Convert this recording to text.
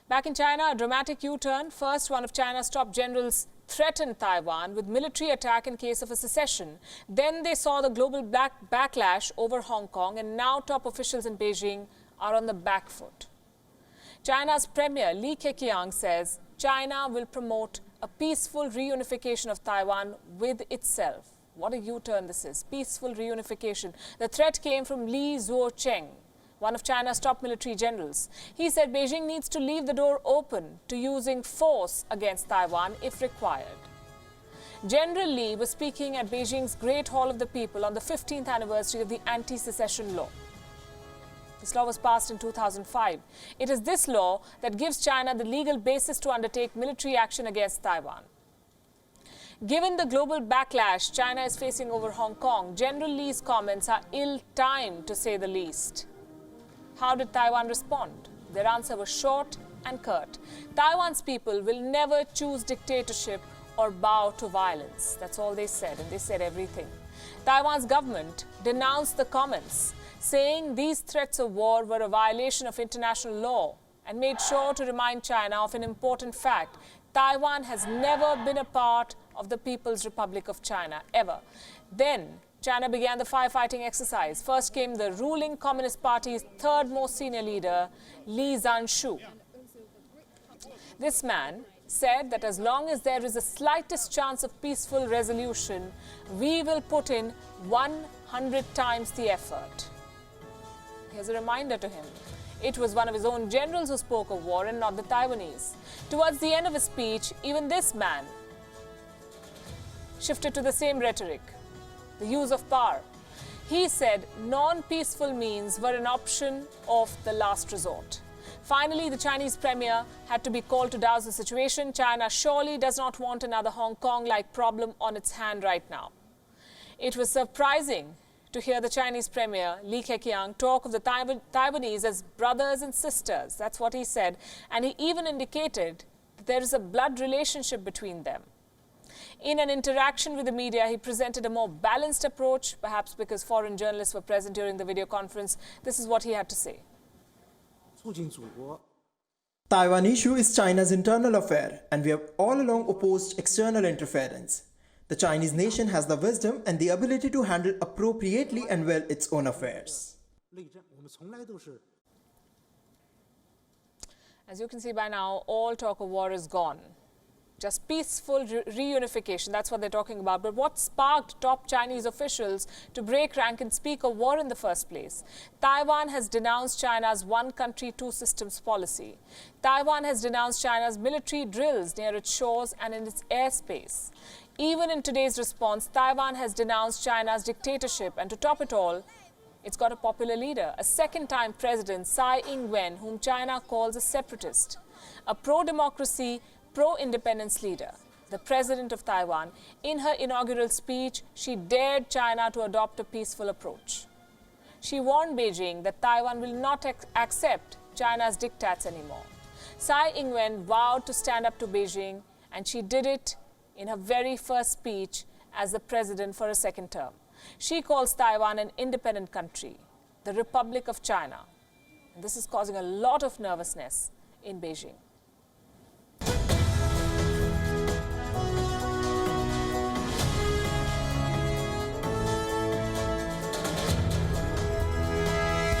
Back in China, a dramatic U-turn. First, one of China's top generals threatened Taiwan with military attack in case of a secession. Then they saw the global backlash over Hong Kong, and now top officials in Beijing are on the back foot. China's Premier Li Keqiang says China will promote a peaceful reunification of Taiwan with itself. What a U-turn this is. Peaceful reunification. The threat came from Li Zuocheng, one of China's top military generals. He said Beijing needs to leave the door open to using force against Taiwan if required. General Li was speaking at Beijing's Great Hall of the People on the 15th anniversary of the anti-secession law. This law was passed in 2005. It is this law that gives China the legal basis to undertake military action against Taiwan. Given the global backlash China is facing over Hong Kong, General Li's comments are ill-timed, to say the least. How did Taiwan respond? Their answer was short and curt. Taiwan's people will never choose dictatorship or bow to violence. That's all they said, and they said everything. Taiwan's government denounced the comments, saying these threats of war were a violation of international law, and made sure to remind China of an important fact. Taiwan has never been a part of the People's Republic of China, ever. Then, China began the firefighting exercise. First came the ruling Communist Party's third most senior leader, Li Zhanshu. This man said that as long as there is the slightest chance of peaceful resolution, we will put in 100 times the effort. Here's a reminder to him. It was one of his own generals who spoke of war and not the Taiwanese. Towards the end of his speech, even this man shifted to the same rhetoric, the use of power. He said non-peaceful means were an option of the last resort. Finally, the Chinese premier had to be called to douse the situation. China surely does not want another Hong Kong-like problem on its hand right now. It was surprising to hear the Chinese premier, Li Keqiang, talk of the Taiwanese as brothers and sisters. That's what he said. And he even indicated that there is a blood relationship between them. In an interaction with the media, he presented a more balanced approach, perhaps because foreign journalists were present during the video conference. This is what he had to say. Taiwan issue is China's internal affair, and we have all along opposed external interference. The Chinese nation has the wisdom and the ability to handle appropriately and well its own affairs. As you can see by now, all talk of war is gone. Just peaceful reunification, that's what they're talking about. But what sparked top Chinese officials to break rank and speak of war in the first place? Taiwan has denounced China's one country, two systems policy. Taiwan has denounced China's military drills near its shores and in its airspace. Even in today's response, Taiwan has denounced China's dictatorship, and to top it all, it's got a popular leader, a second-time president, Tsai Ing-wen, whom China calls a separatist, a pro-democracy, pro-independence leader. The president of Taiwan, in her inaugural speech, she dared China to adopt a peaceful approach. She warned Beijing that Taiwan will not accept China's diktats anymore. Tsai Ing-wen vowed to stand up to Beijing, and she did it in her very first speech as the president for a second term. She calls Taiwan an independent country, the Republic of China. And this is causing a lot of nervousness in Beijing.